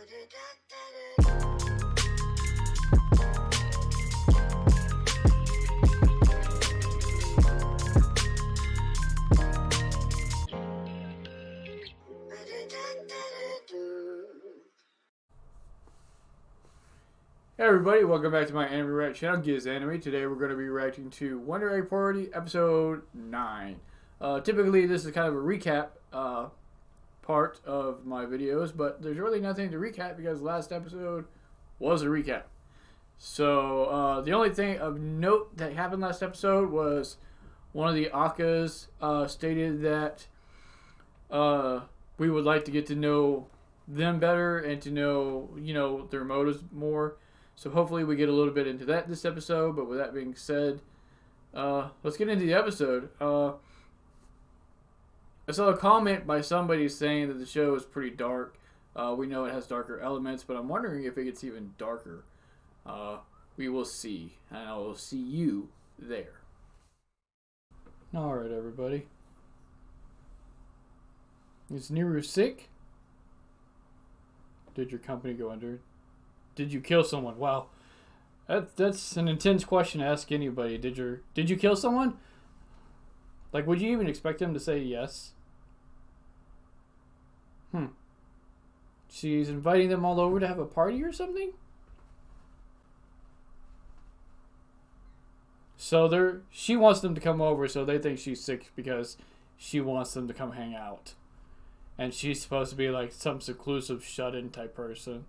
Hey everybody, welcome back to my anime react channel, Giz Anime. Today we're going to be reacting to Wonder Egg Party episode 9. Typically this is kind of a recap part of my videos, but there's really nothing to recap because last episode was a recap. So the only thing of note that happened last episode was one of the Accas stated that we would like to get to know them better and to know, their motives more. So hopefully we get a little bit into that this episode. But with that being said, let's get into the episode. I saw a comment by somebody saying that the show is pretty dark. We know it has darker elements, but I'm wondering if it gets even darker. We will see, and I will see you there. Alright, everybody. Is Neiru sick? Did your company go under? Did you kill someone? Wow, that's an intense question to ask anybody. Did you kill someone? Like, would you even expect him to say yes? She's inviting them all over to have a party or something? So she wants them to come over, so they think she's sick because she wants them to come hang out. And she's supposed to be like some seclusive shut-in type person.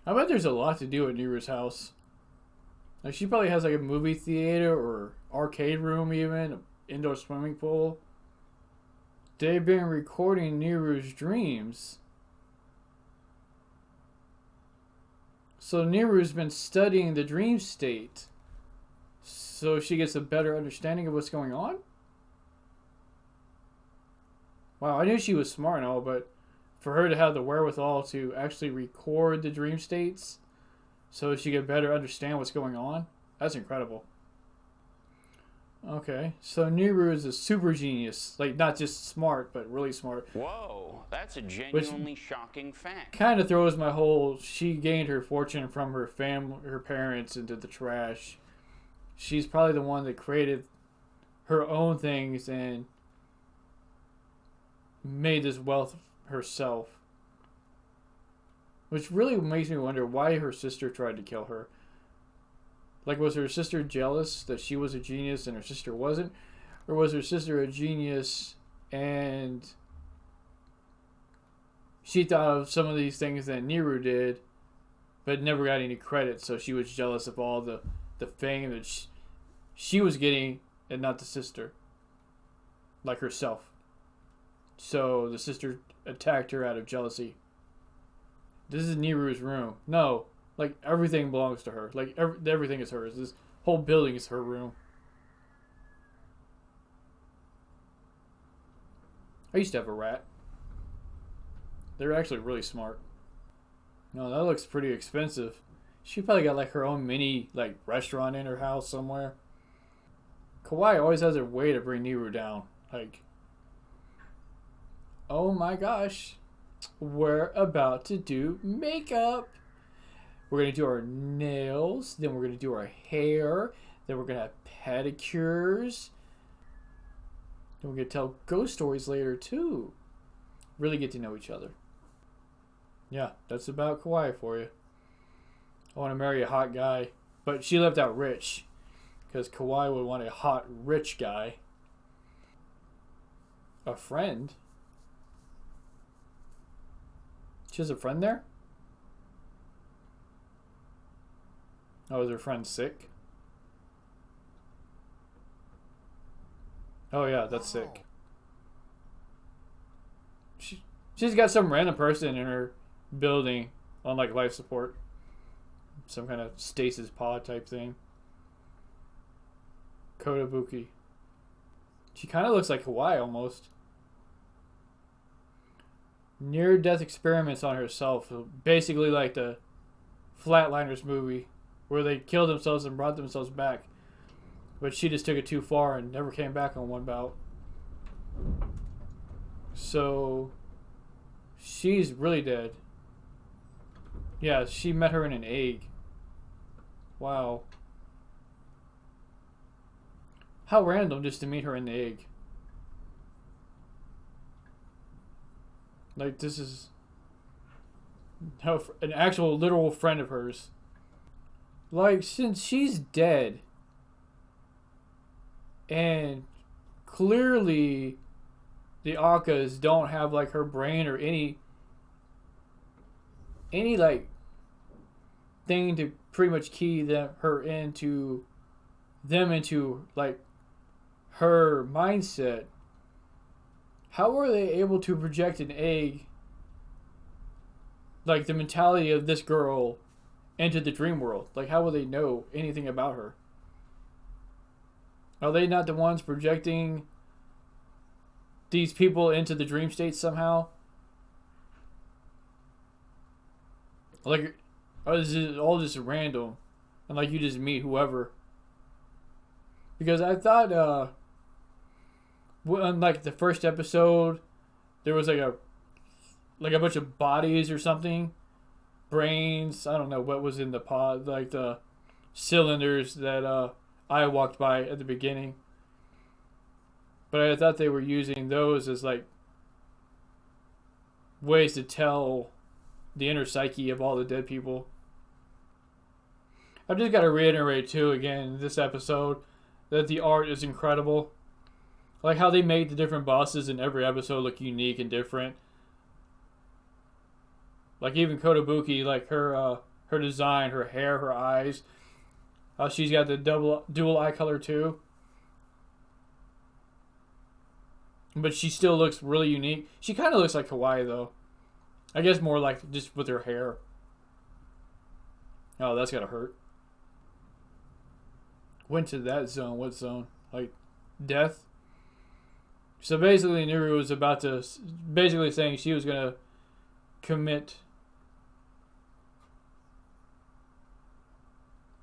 I bet there's a lot to do at Neiru's house. Like, she probably has like a movie theater or arcade room, even an indoor swimming pool. They've been recording Neiru's dreams. So Neiru's been studying the dream state so she gets a better understanding of what's going on? Wow, I knew she was smart and all, but for her to have the wherewithal to actually record the dream states so she could better understand what's going on, that's incredible. Okay, so Neiru is a super genius. Like, not just smart, but really smart. Whoa, that's a genuinely shocking fact. Kind of throws my whole, she gained her fortune from her family, her parents, into the trash. She's probably the one that created her own things and made this wealth herself. Which really makes me wonder why her sister tried to kill her. Like, was her sister jealous that she was a genius and her sister wasn't? Or was her sister a genius and she thought of some of these things that Neiru did but never got any credit, so she was jealous of all the fame that she was getting and not the sister, like herself. So the sister attacked her out of jealousy. This is Neiru's room. No, like, everything belongs to her. Like, everything is hers. This whole building is her room. I used to have a rat. They're actually really smart. No, that looks pretty expensive. She probably got like her own mini like restaurant in her house somewhere. Kawaii always has a way to bring Neiru down. Like, oh my gosh, we're about to do makeup. We're going to do our nails, then we're going to do our hair, then we're going to have pedicures. Then we're going to tell ghost stories later too. Really get to know each other. Yeah, that's about Kawaii for you. I want to marry a hot guy, but she left out rich because Kawaii would want a hot, rich guy. A friend? She has a friend there? Oh, is her friend sick? Oh yeah, that's sick. She's got some random person in her building on like life support. Some kind of stasis pod type thing. Kotobuki. She kind of looks like Kawaii almost. Near-death experiments on herself. Basically like the Flatliners movie where they killed themselves and brought themselves back. But she just took it too far and never came back on one bout. So She's really dead. Yeah, she met her in an egg. Wow. How random just to meet her in the egg. Like, this is an actual literal friend of hers. Like, since she's dead, and clearly the Acas don't have like her brain or any like thing to pretty much key her into like her mindset. How are they able to project an egg, like the mentality of this girl, into the dream world? Like, how will they know anything about her? Are they not the ones projecting these people into the dream state somehow? Like, or is it all just random? And like you just meet whoever? Because I thought, in like the first episode, there was like a bunch of bodies or something. Brains, I don't know what was in the pod, like the cylinders that I walked by at the beginning. But I thought they were using those as like ways to tell the inner psyche of all the dead people. I've just got to reiterate too again in this episode that the art is incredible. Like how they made the different bosses in every episode look unique and different. Like even Kotobuki, like her design, her hair, her eyes. How she's got the dual eye color too. But she still looks really unique. She kind of looks like Kawaii though. I guess more like just with her hair. Oh, that's gotta hurt. Went to that zone. What zone? Like death? So basically Neiru was about to... Basically saying she was gonna commit...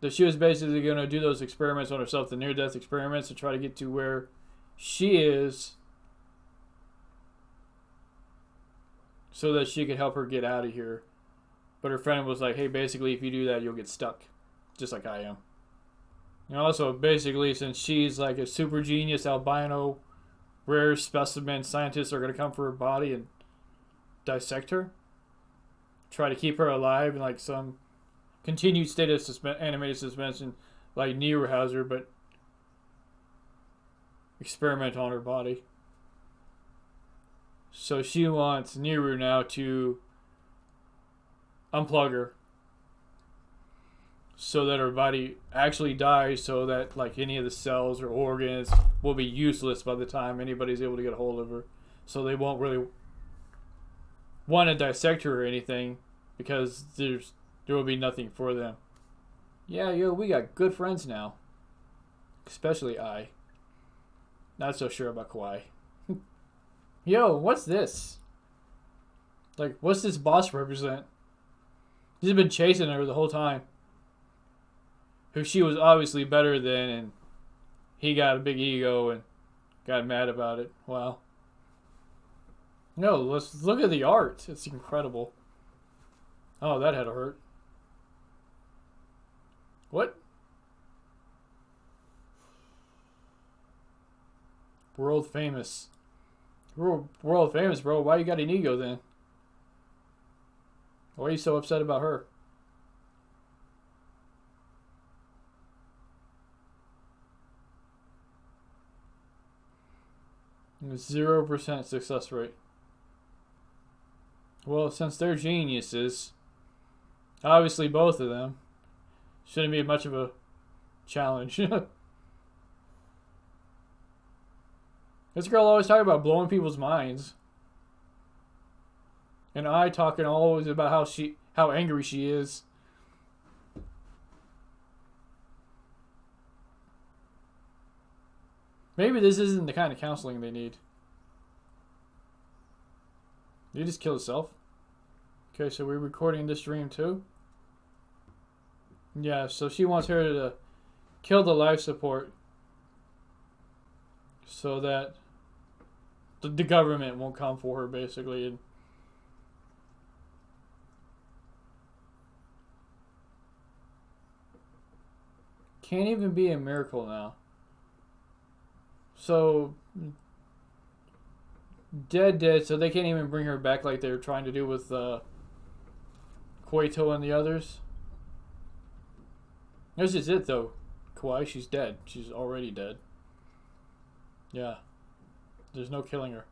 That she was basically gonna do those experiments on herself, the near-death experiments, to try to get to where she is, so that she could help her get out of here. But her friend was like, hey, basically, if you do that, you'll get stuck. Just like I am. And also, basically, since she's like a super genius albino, rare specimen, scientists are going to come for her body and dissect her. Try to keep her alive in like some continued state of animated suspension like Neiru has her, but experiment on her body. So she wants Neiru now to unplug her so that her body actually dies, so that like any of the cells or organs will be useless by the time anybody's able to get a hold of her. So they won't really want to dissect her or anything, because there will be nothing for them. Yeah, yo, we got good friends now. Especially I. Not so sure about Kawaii. Yo, what's this? Like, what's this boss represent? He's been chasing her the whole time. Who she was obviously better than, and he got a big ego and got mad about it. Wow. No, let's look at the art. It's incredible. Oh, that had to hurt. What? World famous. World famous, bro. Why you got an ego then? Why are you so upset about her? It was 0% success rate. Well, since they're geniuses, obviously both of them, shouldn't be much of a challenge. This girl always talking about blowing people's minds. And I talking always about how angry she is. Maybe this isn't the kind of counseling they need. Did he just kill himself? Okay, so we're recording this dream too? Yeah, so she wants her to kill the life support so that the government won't come for her, basically, and Can't even be a miracle now. So dead, so they can't even bring her back like they were trying to do with Koito and the others. This is it though. Kawaii, she's dead. She's already dead. Yeah. There's no killing her.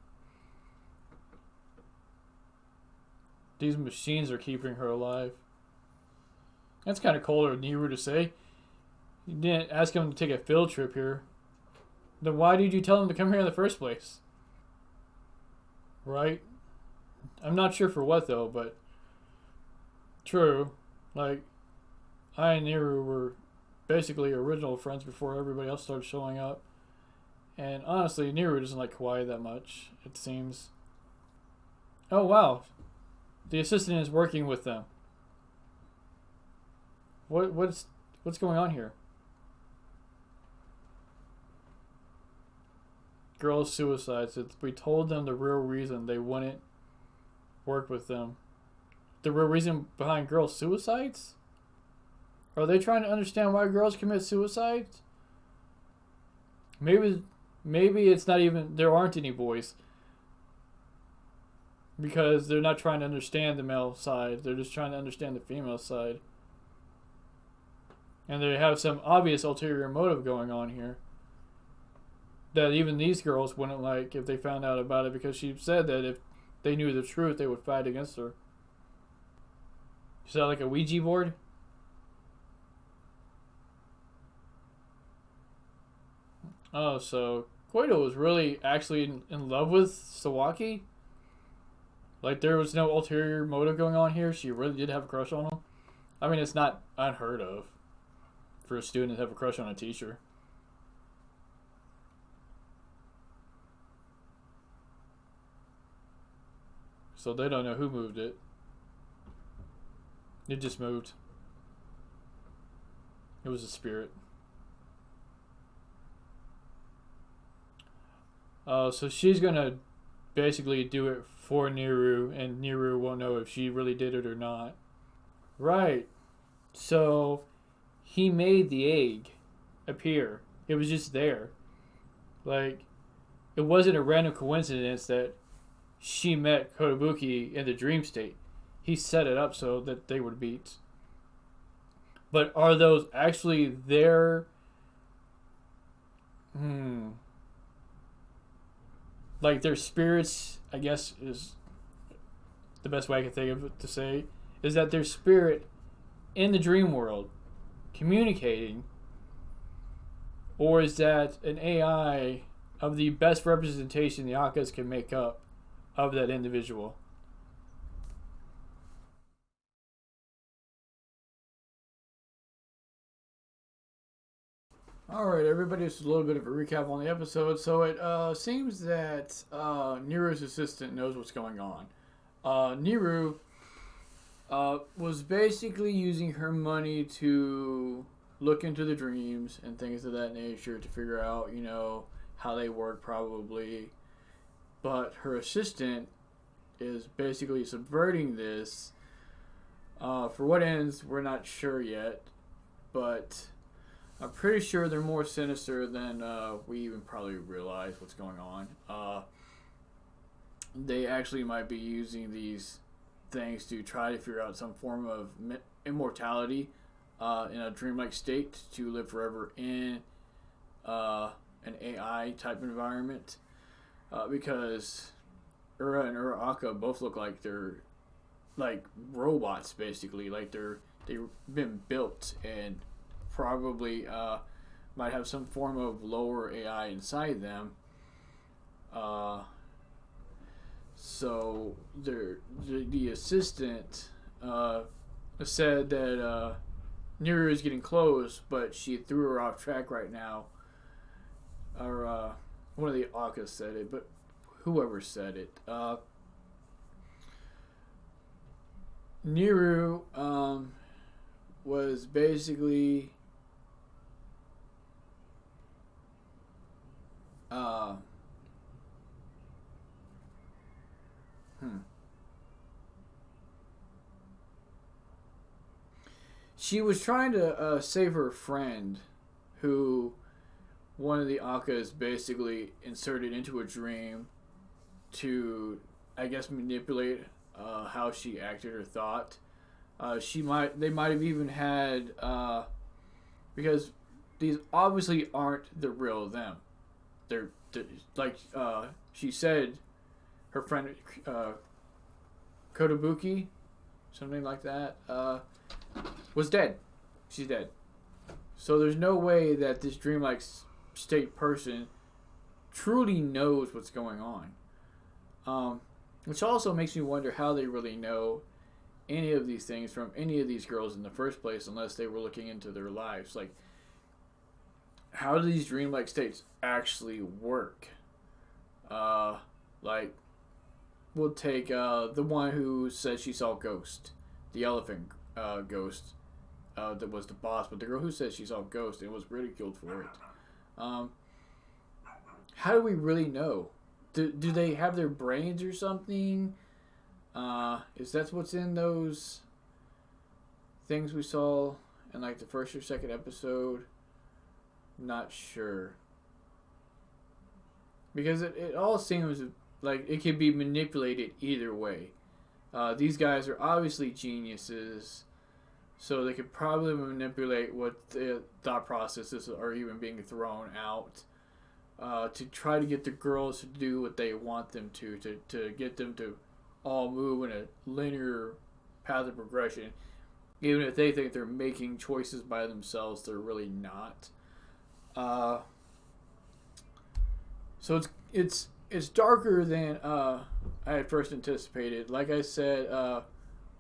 These machines are keeping her alive. That's kind of cold of Neiru to say. You didn't ask him to take a field trip here. Then why did you tell him to come here in the first place? Right? I'm not sure for what though, but true. Like, I and Neiru were basically original friends before everybody else started showing up. And honestly, Neiru doesn't like Kawaii that much, it seems. Oh wow. The assistant is working with them. What's going on here? Girls' suicides. We told them the real reason they wouldn't work with them. The real reason behind girls' suicides? Are they trying to understand why girls commit suicides? Maybe it's not even, there aren't any boys. Because they're not trying to understand the male side. They're just trying to understand the female side. And they have some obvious ulterior motive going on here that even these girls wouldn't like if they found out about it, because she said that if they knew the truth, they would fight against her. Is that like a Ouija board? Oh, so Koito was really actually in love with Sawaki? Like there was no ulterior motive going on here? She really did have a crush on him? I mean, it's not unheard of for a student to have a crush on a teacher. So they don't know who moved it. It just moved. It was a spirit. So she's gonna basically do it for Neiru, and Neiru won't know if she really did it or not. Right. So he made the egg appear. It was just there. Like, it wasn't a random coincidence that she met Kotobuki in the dream state. He set it up so that they would meet. But are those actually their... Like their spirits, I guess is the best way I can think of it to say, is that their spirit in the dream world communicating, or is that an AI of the best representation the Accas can make up of that individual? Alright, everybody, just a little bit of a recap on the episode. So it seems that Neiru's assistant knows what's going on. Neiru was basically using her money to look into the dreams and things of that nature to figure out, how they work probably. But her assistant is basically subverting this. For what ends, we're not sure yet. But I'm pretty sure they're more sinister than we even probably realize what's going on. They actually might be using these things to try to figure out some form of immortality in a dreamlike state to live forever in an AI type environment. Because Ura and Acca both look like they're like robots, basically. Like they've been built and probably might have some form of lower AI inside them. So the assistant said that Neiru is getting close, but she threw her off track right now. Or one of the Accas said it, but whoever said it. Neiru was basically she was trying to save her friend who one of the Acas basically inserted into a dream to, I guess, manipulate how she acted or thought. They might have even had, because these obviously aren't the real them. They're like she said, her friend Kotobuki, something like that, was dead. She's dead. So there's no way that this dreamlike state person truly knows what's going on. Which also makes me wonder how they really know any of these things from any of these girls in the first place, unless they were looking into their lives. Like, how do these dreamlike states actually work? Like, we'll take the one who said she saw Ghost, the elephant ghost that was the boss, but the girl who said she saw Ghost and was ridiculed for it. How do we really know? Do they have their brains or something? Is that what's in those things we saw in like the first or second episode? Not sure. Because it all seems like it can be manipulated either way. These guys are obviously geniuses, so they could probably manipulate what the thought processes are even being thrown out to try to get the girls to do what they want them to get them to all move in a linear path of progression. Even if they think they're making choices by themselves, they're really not. So it's darker than I had first anticipated. Like I said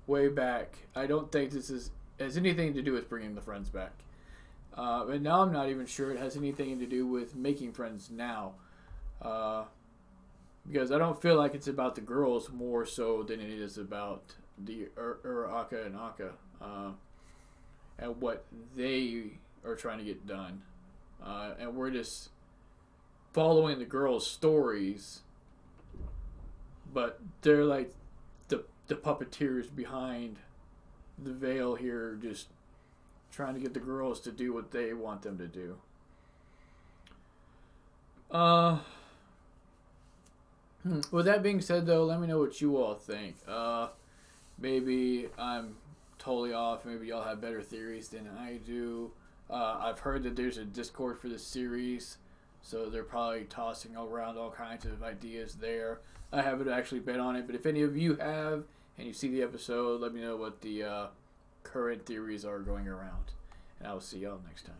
way back, I don't think this has anything to do with bringing the friends back. And now I'm not even sure it has anything to do with making friends now. Because I don't feel like it's about the girls more so than it is about the Acca and Acca and what they are trying to get done. And we're just following the girls' stories, but they're like the puppeteers behind the veil here, just trying to get the girls to do what they want them to do. With that being said, though, let me know what you all think. Maybe I'm totally off. Maybe y'all have better theories than I do. I've heard that there's a Discord for this series, so they're probably tossing around all kinds of ideas there. I haven't actually been on it, but if any of you have and you see the episode, let me know what the current theories are going around. And I will see y'all next time.